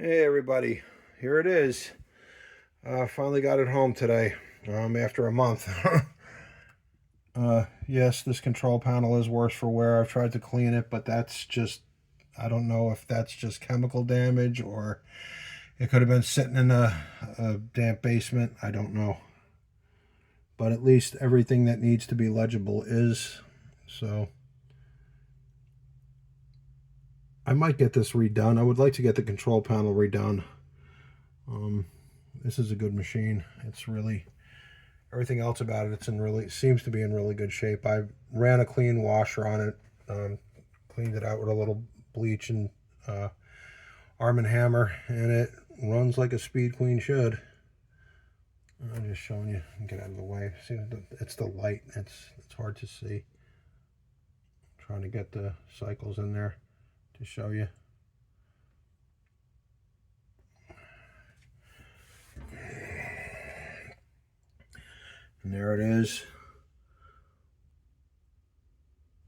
Hey everybody, here it is. Finally got it home today, after a month. Yes, this control panel is worse for wear. I've tried to clean it, but that's just, I don't know if that's just chemical damage or it could have been sitting in a damp basement. I don't know. But at least everything that needs to be legible is. So I might get this redone. I would like to get the control panel redone. This is a good machine. It's really, everything else about it, seems to be in really good shape. I ran a clean washer on it, cleaned it out with a little bleach and Arm & Hammer, and it runs like a Speed Queen should. I'm just showing you. Get out of the way. See, it's the light. It's hard to see. I'm trying to get the cycles in there to show you. And there it is.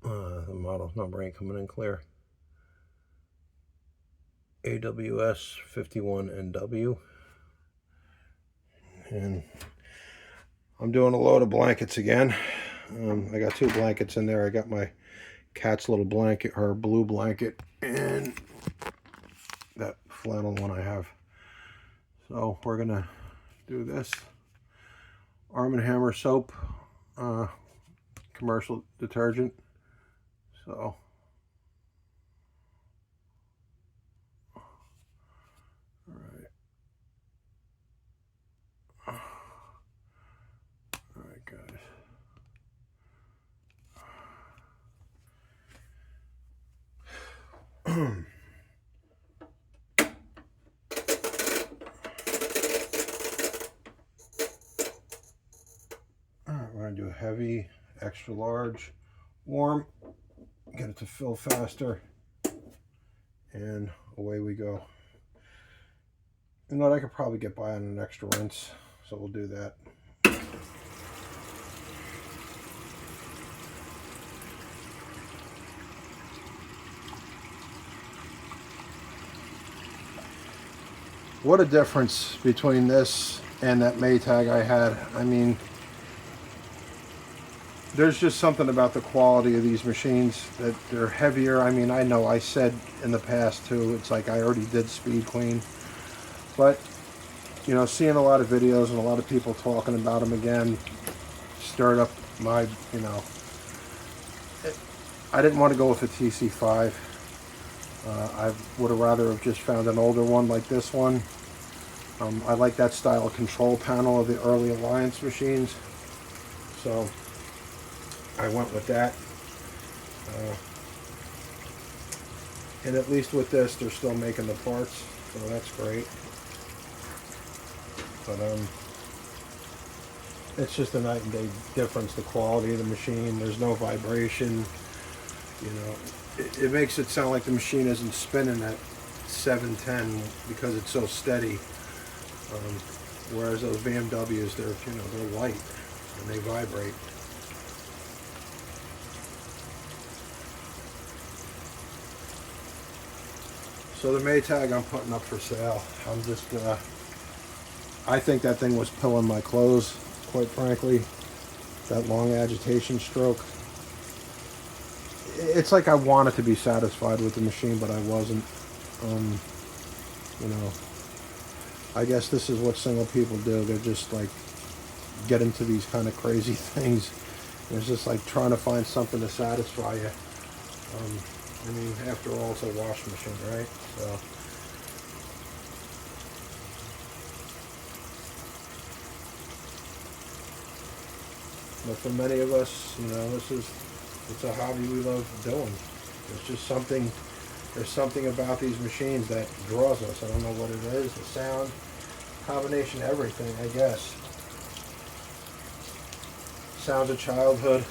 The model number ain't coming in clear. AWS51NW. And I'm doing a load of blankets again. I got two blankets in there. I got my cat's little blanket, her blue blanket, and that flannel one I have. So we're gonna do this. Arm & Hammer soap, commercial detergent. So all right guys. We're going to do a heavy, extra large, warm, get it to fill faster, and away we go. You know what, I could probably get by on an extra rinse, so we'll do that. What a difference between this and that Maytag I had. I mean, there's just something about the quality of these machines that they're heavier. I mean, I know I said in the past too, it's like I already did Speed Queen, but you know, seeing a lot of videos and a lot of people talking about them again stirred up my, you know, I didn't want to go with a TC5. I would have rather have just found an older one like this one. I like that style of control panel of the early Alliance machines, so I went with that. And at least with this, they're still making the parts, so that's great. But it's just a night and day difference, the quality of the machine. There's no vibration. You know, it makes it sound like the machine isn't spinning at 710 because it's so steady. Whereas those BMWs, they're light and they vibrate. So the Maytag I'm putting up for sale. I'm just, I think that thing was pilling my clothes, quite frankly. That long agitation stroke. It's like I wanted to be satisfied with the machine, but I wasn't. You know, I guess this is what single people do. They're just like get into these kind of crazy things. It's just like trying to find something to satisfy you. I mean, after all, it's a washing machine, right? So. But for many of us, you know, it's a hobby we love doing. There's something about these machines that draws us. I don't know what it is, the sound, combination, everything, I guess. Sounds of childhood.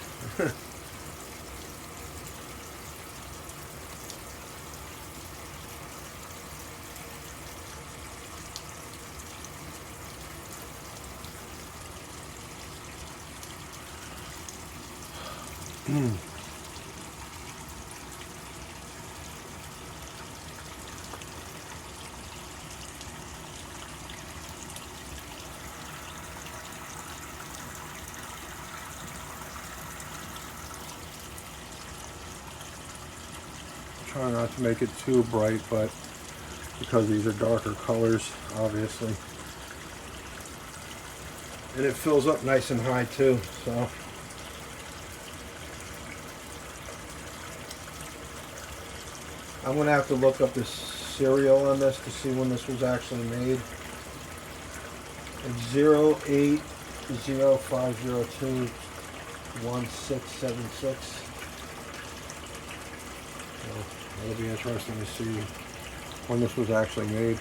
Try not to make it too bright, but because these are darker colors, obviously. And it fills up nice and high too, so. I'm going to have to look up the serial on this to see when this was actually made. It's 0805021676. So it'll be interesting to see when this was actually made.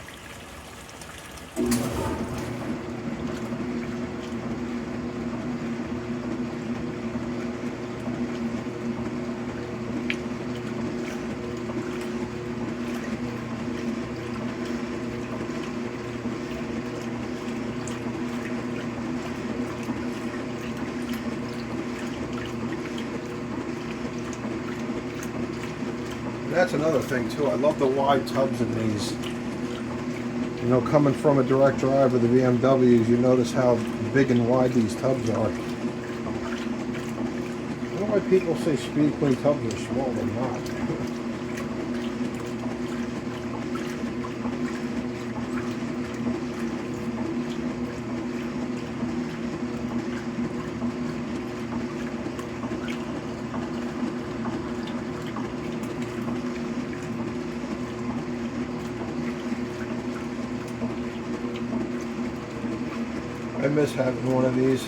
That's another thing too. I love the wide tubs in these. You know, coming from a direct drive of the BMWs, you notice how big and wide these tubs are. I don't know why people say Speed Queen tubs are small. They're not. I miss having one of these.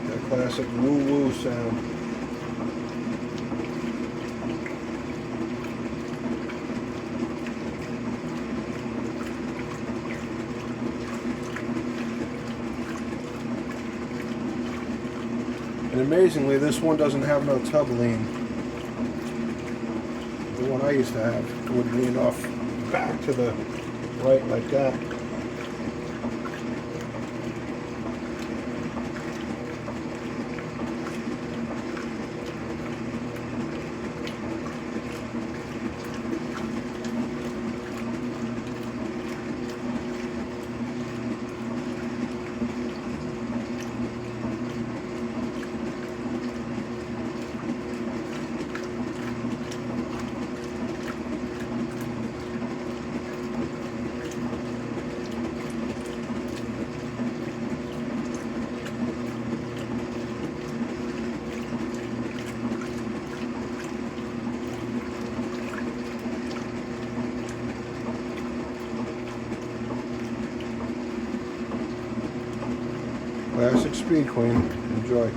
That classic woo-woo sound. And amazingly, this one doesn't have no tub lean. The one I used to have would lean off back to the right like that. Classic Speed Queen. Enjoy.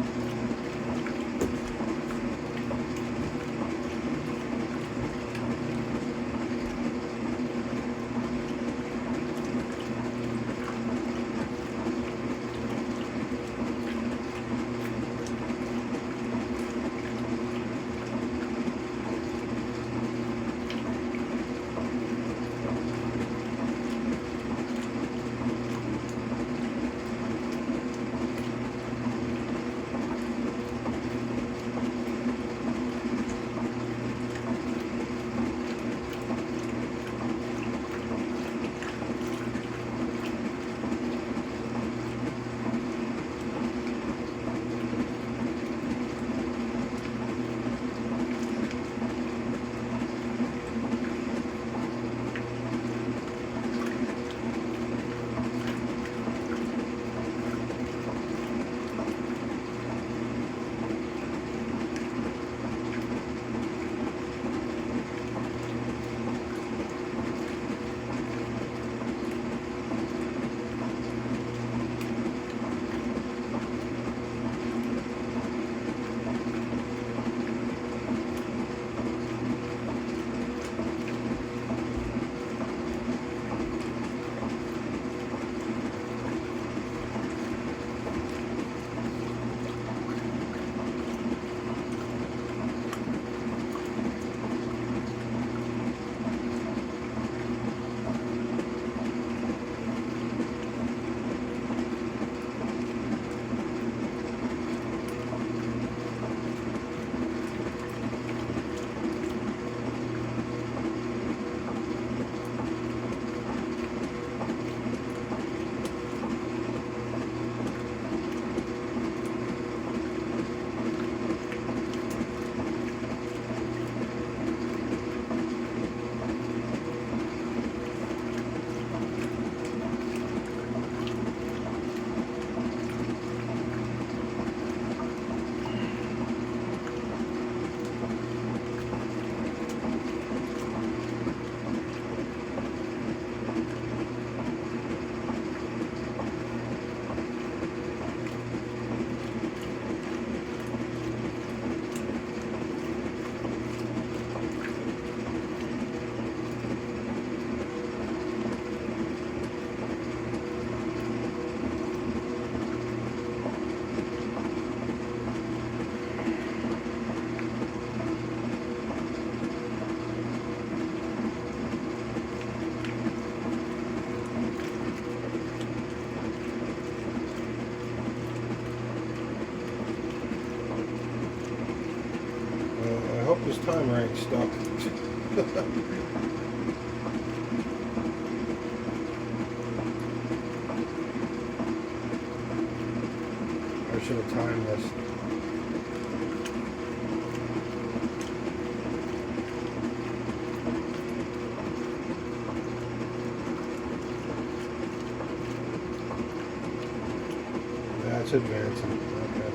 hope this timer ain't stuck. I should have timed this. That's advancing. Okay.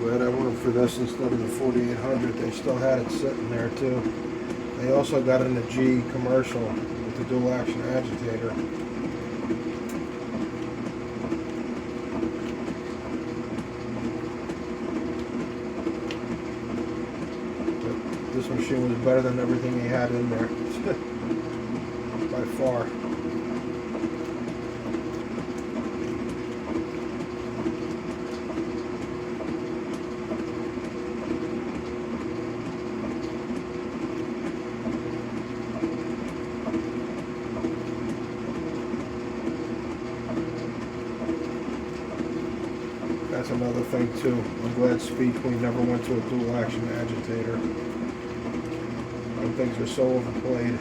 Glad I went for this instead of the 4800. They still had it sitting there too. They also got in the G commercial with the dual action agitator. But this machine was better than everything he had in there by far. That's another thing too. I'm glad Speed Queen never went to a dual action agitator. Them things are so overplayed.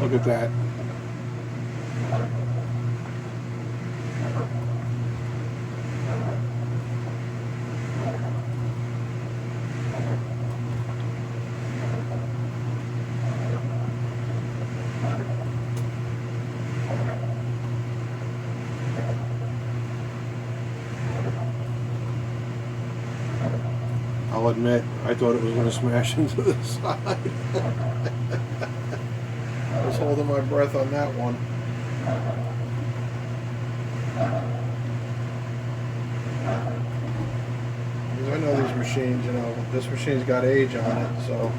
Look at that. I'll admit, I thought it was going to smash into the side. I was holding my breath on that one. Because I know these machines, you know, this machine's got age on it, so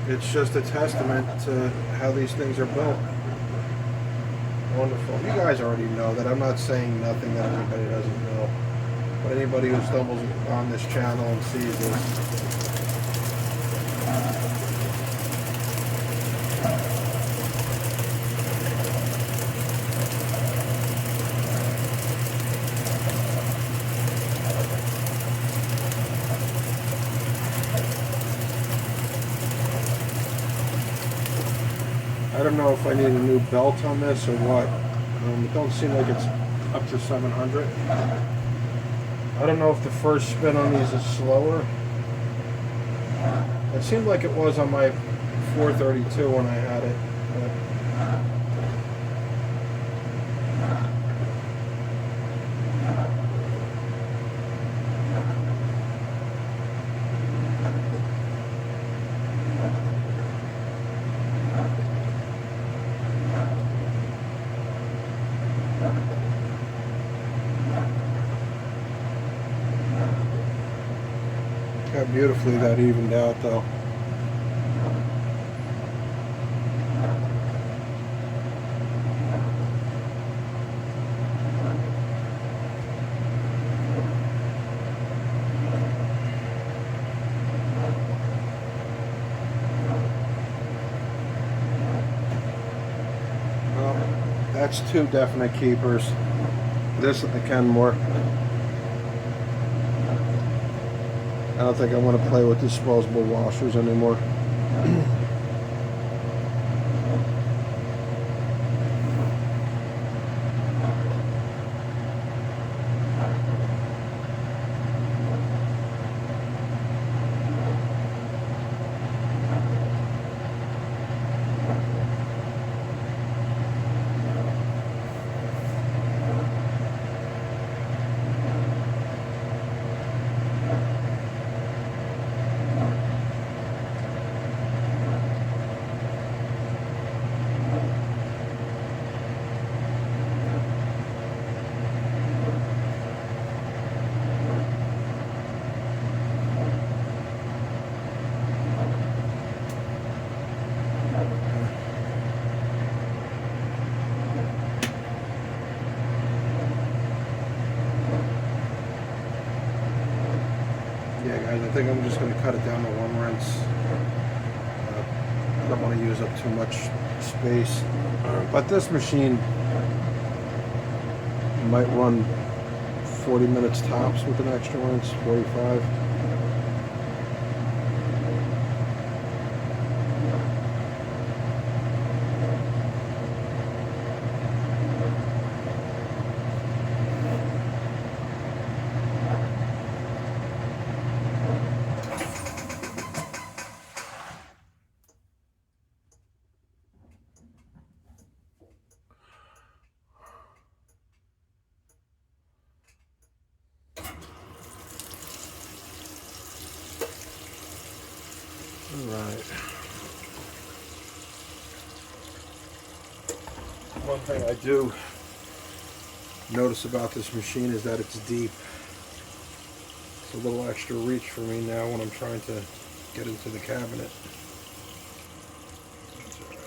it's just a testament to how these things are built. Wonderful. You guys already know that. I'm not saying nothing that anybody doesn't know. But anybody who stumbles on this channel and sees this, I don't know if I need a new belt on this or what. It don't seem like it's up to 700. I don't know if the first spin on these is slower. It seemed like it was on my 432 when I had it. How beautifully that evened out, though. Well, that's two definite keepers. This and the Kenmore. I don't think I want to play with disposable washers anymore. Yeah, guys, I think I'm just going to cut it down to one rinse. I don't want to use up too much space. But this machine might run 40 minutes tops with an extra rinse, 45. Alright. One thing I do notice about this machine is that it's deep. It's a little extra reach for me now when I'm trying to get into the cabinet. That's all right.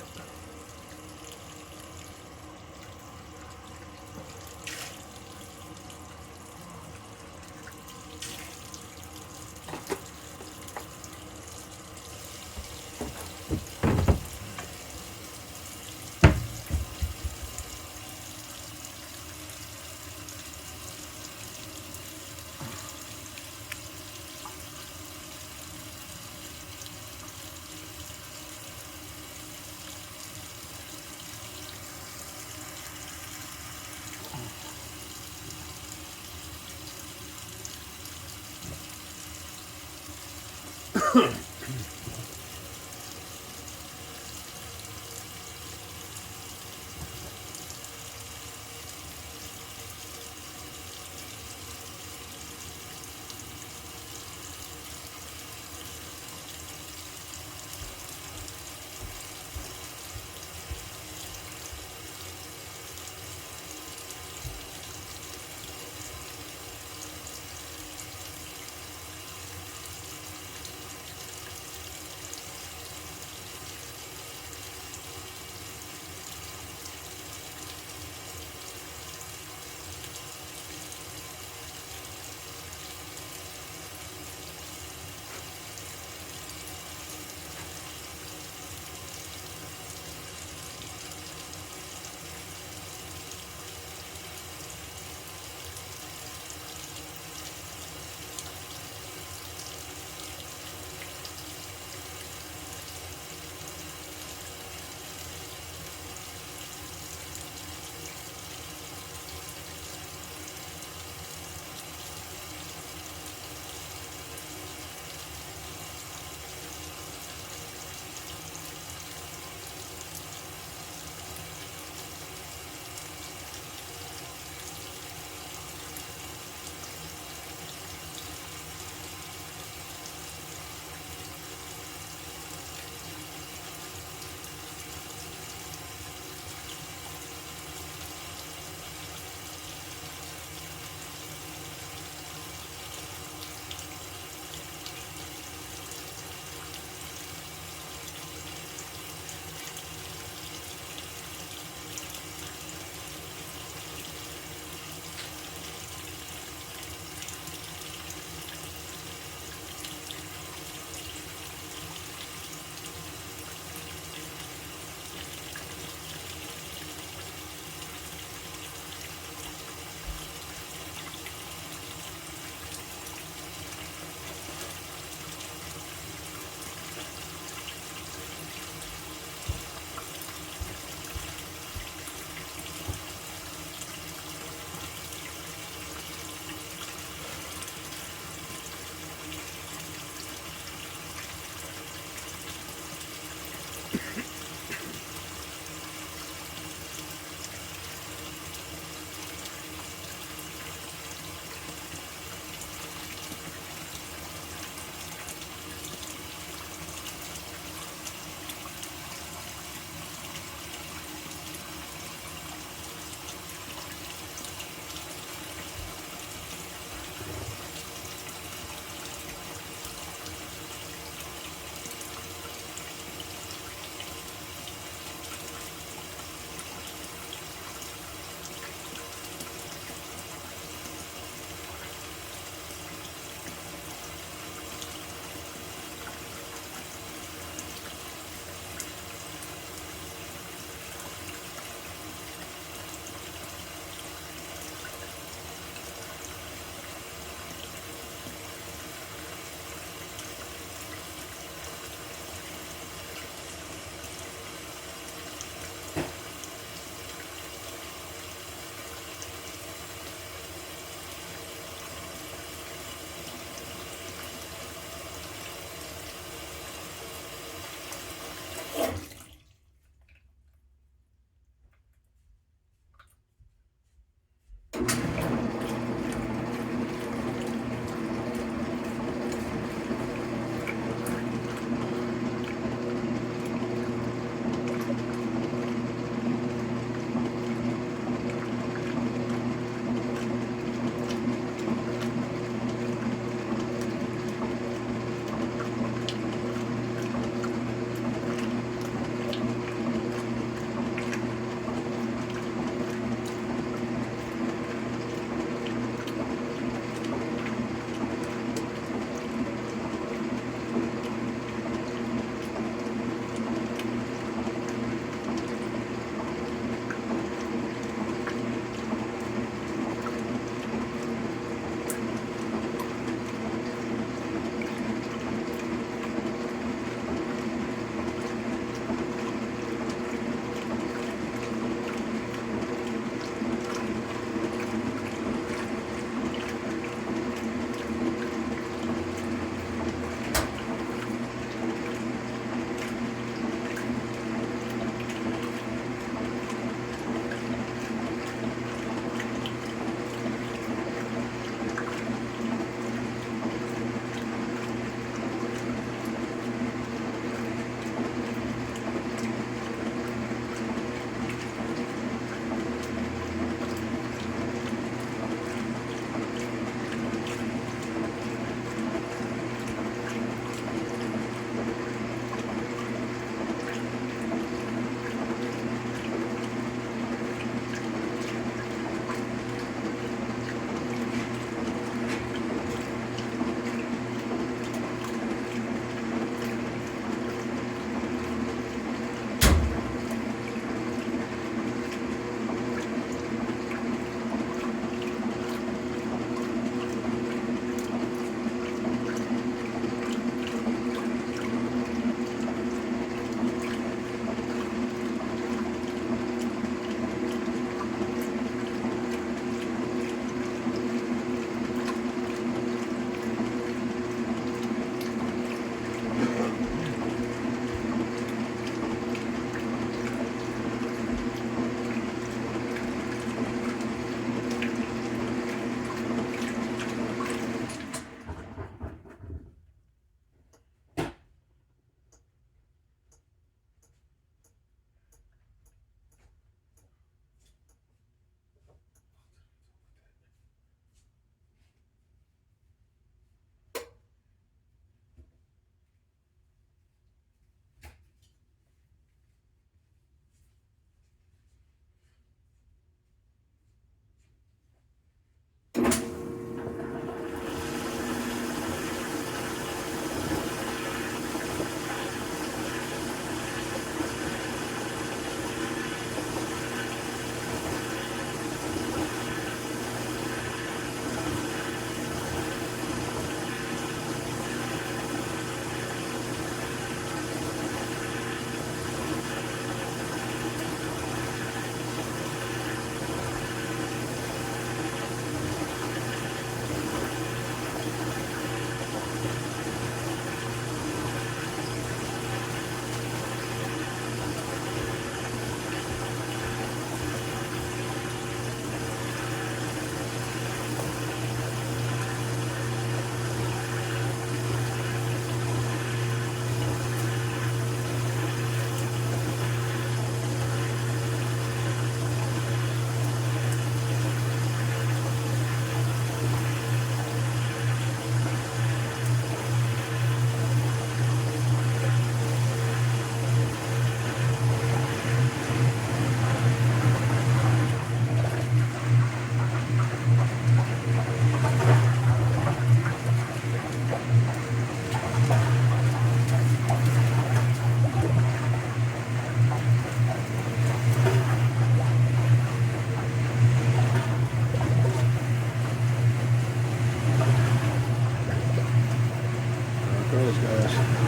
There it is, guys.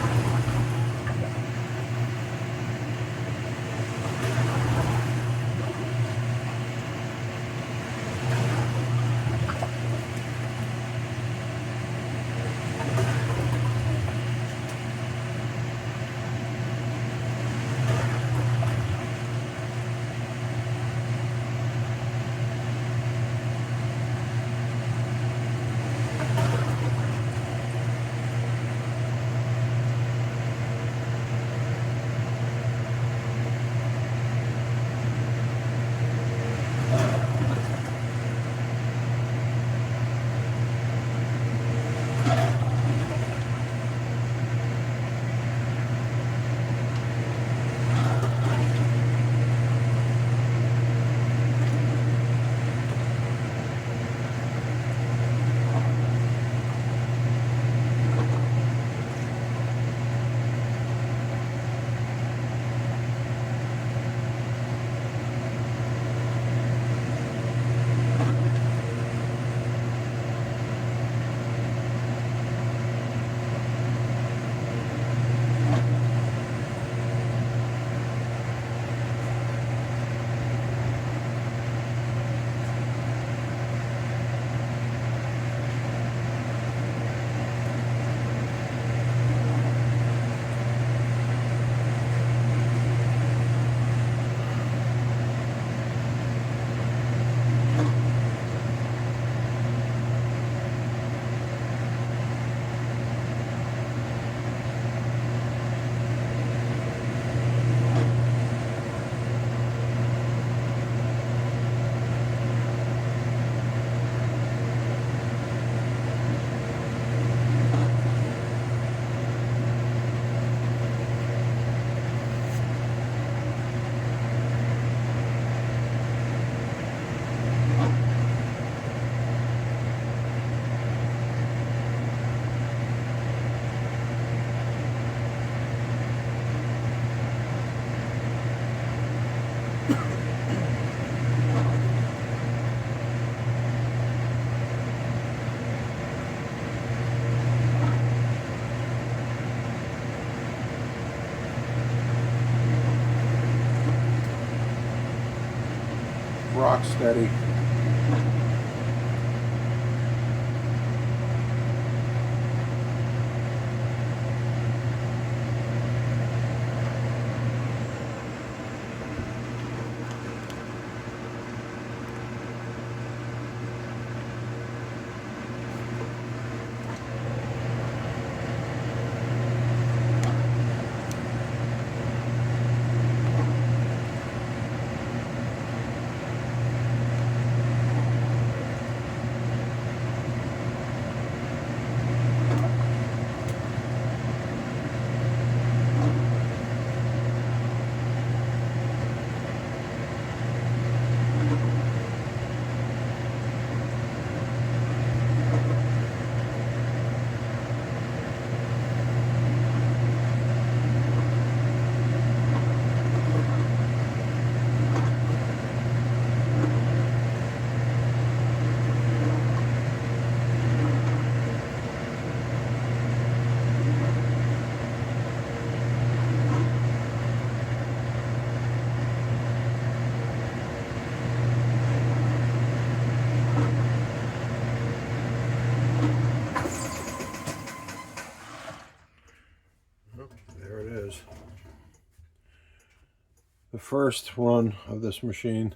Rock steady. The first run of this machine,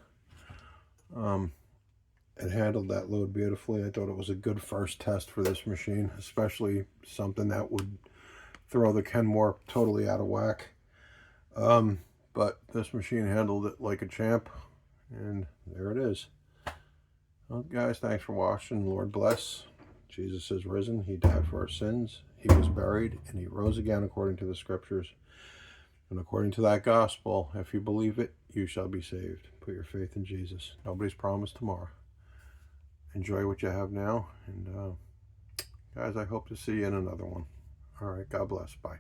it handled that load beautifully. I thought it was a good first test for this machine, especially something that would throw the Kenmore totally out of whack. But this machine handled it like a champ, and there it is. Well, guys, thanks for watching. Lord bless. Jesus is risen. He died for our sins. He was buried, and he rose again according to the scriptures. And according to that gospel, if you believe it, you shall be saved. Put your faith in Jesus. Nobody's promised tomorrow. Enjoy what you have now. And guys, I hope to see you in another one. All right, God bless. Bye.